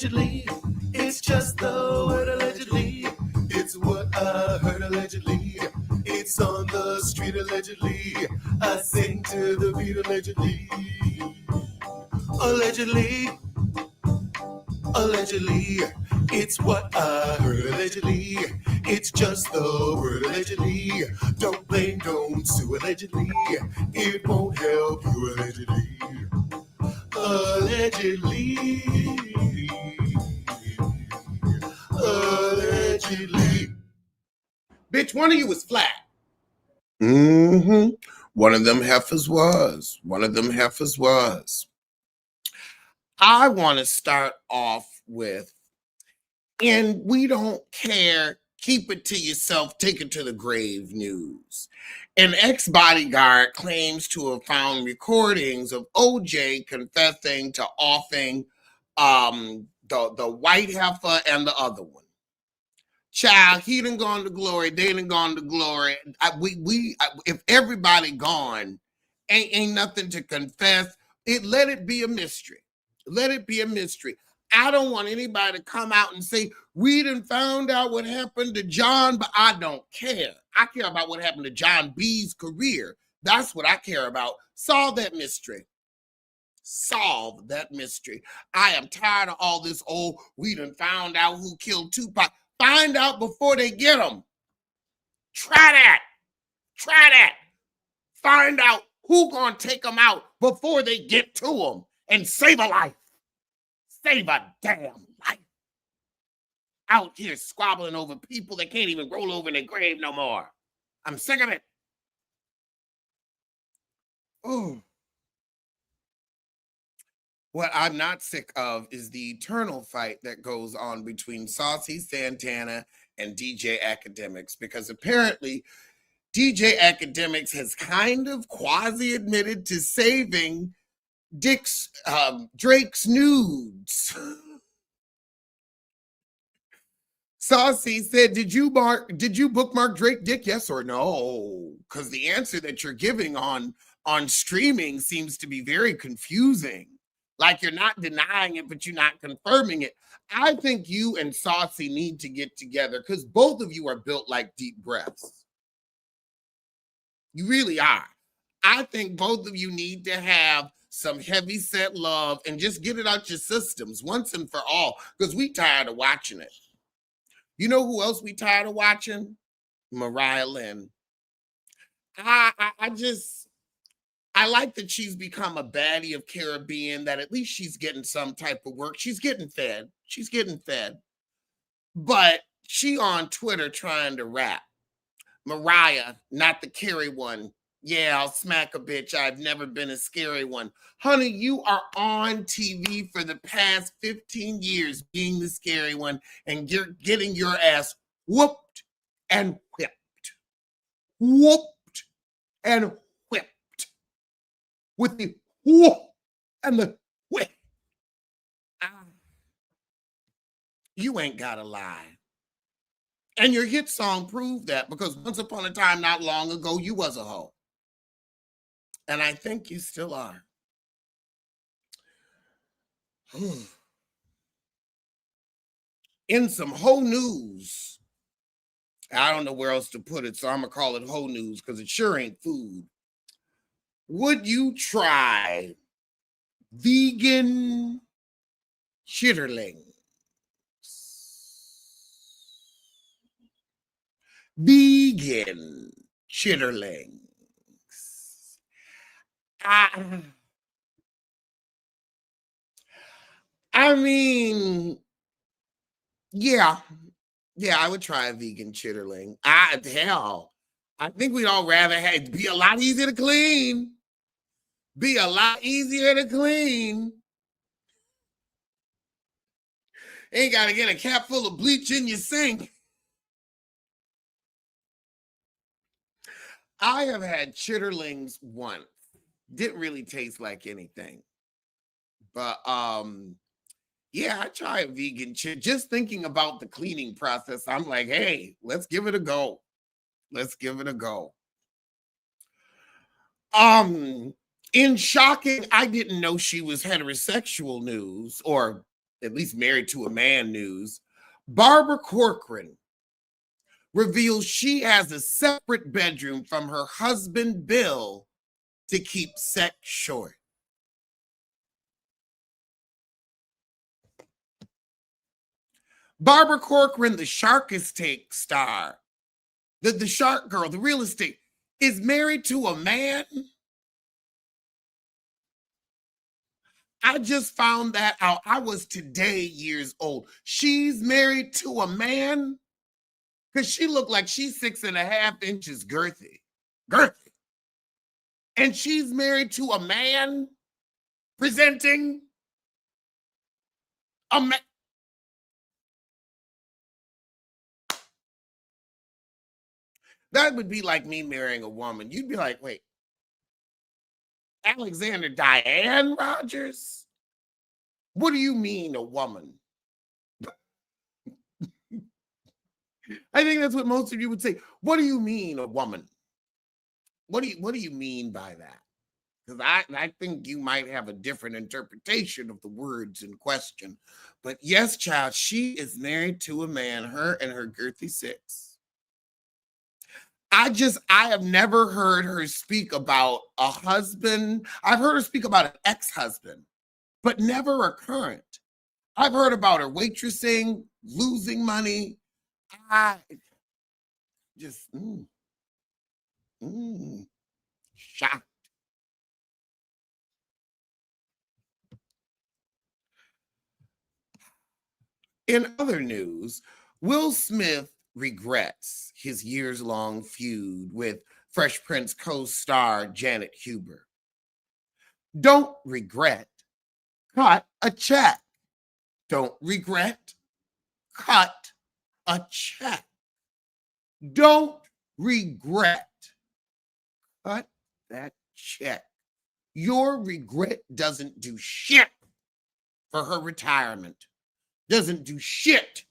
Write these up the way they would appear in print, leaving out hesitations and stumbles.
Allegedly, it's just the word allegedly. It's what I heard allegedly. It's on the street allegedly. I sing to the beat allegedly. Allegedly, allegedly, it's what I heard allegedly. It's just the word allegedly. Don't blame, don't sue allegedly. It won't help you allegedly. Allegedly. Allegedly. Bitch, one of you was flat. One of them heifers was. One of them heifers was. I want to start off with, and we don't care, keep it to yourself, take it to the grave news. An ex-bodyguard claims to have found recordings of OJ confessing to offing the white heifer and the other one. Child, he done gone to glory, they done gone to glory. If everybody gone, ain't nothing to confess. Let it be a mystery. Let it be a mystery. I don't want anybody to come out and say, we done found out what happened to John, but I don't care. I care about what happened to John B's career. That's what I care about. Solve that mystery. Solve that mystery. I am tired of all this, we done found out who killed Tupac. Find out before they get him. Try that. Try that. Find out who gonna take them out before they get to them and save a life. Save a damn life. Out here squabbling over people that can't even roll over in their grave no more. I'm sick of it. Oh. What I'm not sick of is the eternal fight that goes on between Saucy, Santana, and DJ Akademiks, because apparently DJ Akademiks has kind of quasi-admitted to saving Drake's nudes. Saucy said, did you bookmark Drake dick, yes or no? Because the answer that you're giving on streaming seems to be very confusing. Like you're not denying it, but you're not confirming it. I think you and Saucy need to get together because both of you are built like deep breaths. You really are. I think both of you need to have some heavy set love and just get it out your systems once and for all, because we tired of watching it. You know who else we tired of watching? Mariah Lynn. I like that she's become a baddie of Caribbean, that at least she's getting some type of work. She's getting fed. She's getting fed. But she on Twitter trying to rap. Mariah, not the Carrie one. Yeah, I'll smack a bitch. I've never been a scary one. Honey, you are on TV for the past 15 years being the scary one, and you're getting your ass whooped and whipped. Whooped and whipped. With the whoop and the whip. You ain't gotta lie. And your hit song proved that, because once upon a time, not long ago, you was a hoe. And I think you still are. In some hoe news, I don't know where else to put it, so I'm going to call it hoe news because it sure ain't food. Would you try vegan chitterlings? Vegan chitterlings. I mean, yeah, I would try a vegan chitterling. Hell, I think we'd all rather be a lot easier to clean. Be a lot easier to clean. Ain't got to get a cap full of bleach in your sink. I have had chitterlings once. Didn't really taste like anything. But yeah, I try a vegan chit. Just thinking about the cleaning process, I'm like, hey, let's give it a go. Let's give it a go. In shocking, I didn't know she was heterosexual news, or at least Married to a Man news, Barbara Corcoran reveals she has a separate bedroom from her husband, Bill, to keep sex short. Barbara Corcoran, the Shark Estate star, the Shark Girl, the real estate, is married to a man. I just found that out. I was today years old. She's married to a man because she looked like she's 6.5 inches girthy. Girthy. And she's married to a man presenting a man. That would be like me marrying a woman. You'd be like, wait, Alexander Diane Rogers? What do you mean a woman? I think that's what most of you would say. What do you mean a woman? What do you mean by that? Because I think you might have a different interpretation of the words in question. But yes, child, she is married to a man, her and her girthy six. I have never heard her speak about a husband. I've heard her speak about an ex-husband, but never a current. I've heard about her waitressing, losing money. I just, shocked. In other news, Will Smith regrets his years-long feud with Fresh Prince co-star Janet Hubert. Don't regret, cut a check. Don't regret, cut a check. Don't regret, cut that check. Your regret doesn't do shit for her retirement. Doesn't do shit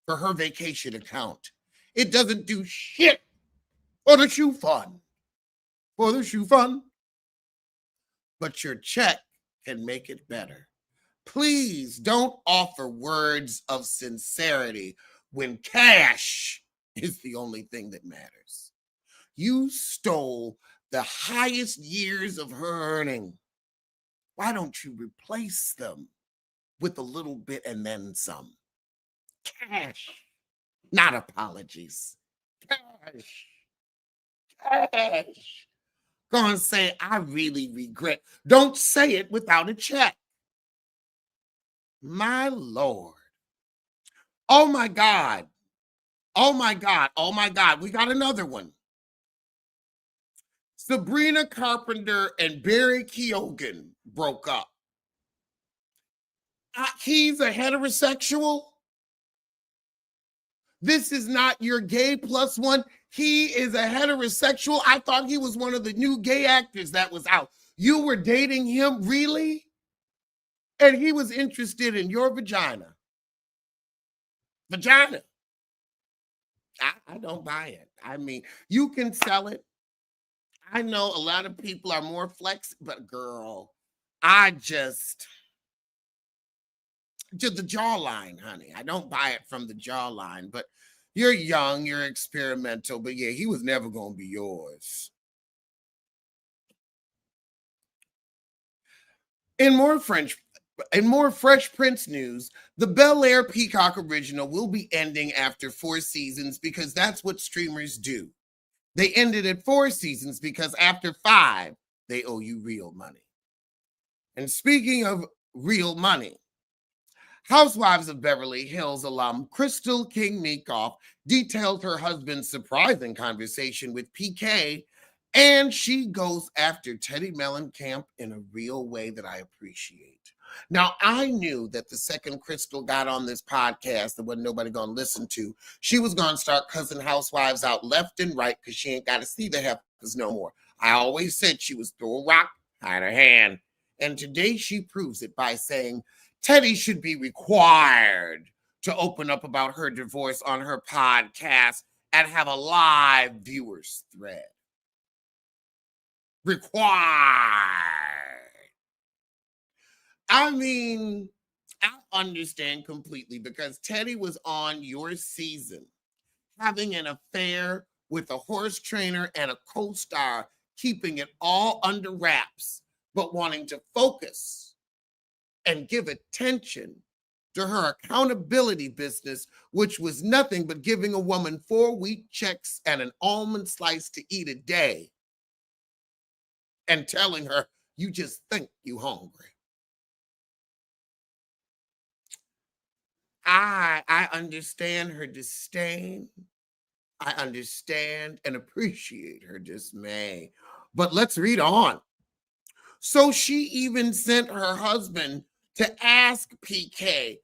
for her vacation account. It doesn't do shit for the shoe fund. For the shoe fund. But your check can make it better. Please don't offer words of sincerity when cash is the only thing that matters. You stole the highest years of her earning. Why don't you replace them with a little bit and then some? Cash, not apologies. Cash. Cash. Go and say, I really regret. Don't say it without a check. My Lord. Oh my God. Oh my God. Oh my God. We got another one. Sabrina Carpenter and Barry Keoghan broke up. He's a heterosexual. This is not your gay plus one. He is a heterosexual. I thought he was one of the new gay actors that was out. You were dating him, really? And he was interested in your vagina. Vagina. I don't buy it. I mean, you can sell it. I know a lot of people are more flex, but girl, just the jawline, honey. I don't buy it from the jawline, but you're young, you're experimental, but yeah, he was never going to be yours. In more Fresh Prince news, the Bel Air Peacock original will be ending after 4 seasons because that's what streamers do. They ended at 4 seasons because after 5, they owe you real money. And speaking of real money, Housewives of Beverly Hills alum Crystal King Minkoff detailed her husband's surprising conversation with PK, and she goes after Teddi Mellencamp in a real way that I appreciate. Now, I knew that the second Crystal got on this podcast that wasn't nobody going to listen to, she was going to start cussing housewives out left and right because she ain't got to see the heifers no more. I always said she was throw a rock, hide her hand. And today she proves it by saying Teddi should be required to open up about her divorce on her podcast and have a live viewers thread. Required. I mean, I understand completely because Teddi was on your season having an affair with a horse trainer and a co-star, keeping it all under wraps, but wanting to focus and give attention to her accountability business, which was nothing but giving a woman 4-week checks and an almond slice to eat a day and telling her, you just think you hungry. I understand her disdain. I understand and appreciate her dismay. But let's read on. So she even sent her husband to ask PK,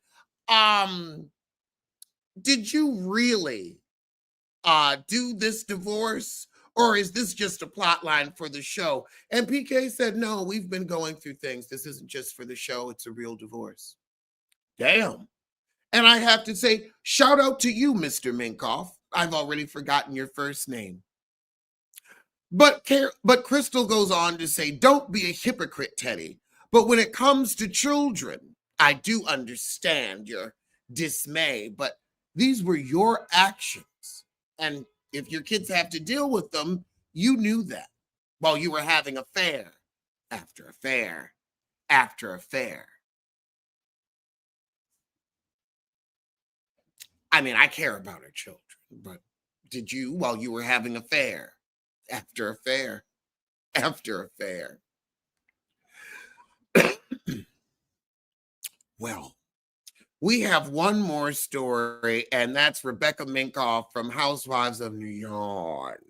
did you really do this divorce? Or is this just a plot line for the show? And PK said, no, we've been going through things. This isn't just for the show. It's a real divorce. Damn. And I have to say, shout out to you, Mr. Minkoff. I've already forgotten your first name. But Crystal goes on to say, don't be a hypocrite, Teddi. But when it comes to children, I do understand your dismay, but these were your actions. And if your kids have to deal with them, you knew that while you were having affair after affair after affair. I mean, I care about our children, but did you while you were having affair after affair after affair? Well, we have one more story, and that's Rebecca Minkoff from Housewives of New York,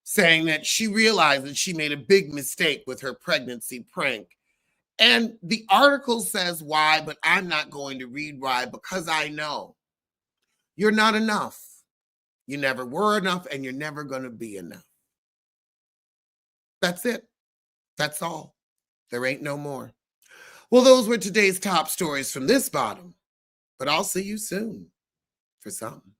saying that she realized that she made a big mistake with her pregnancy prank. And the article says why, but I'm not going to read why because I know you're not enough. You never were enough, and you're never going to be enough. That's it. That's all. There ain't no more. Well, those were today's top stories from this bottom, but I'll see you soon for something.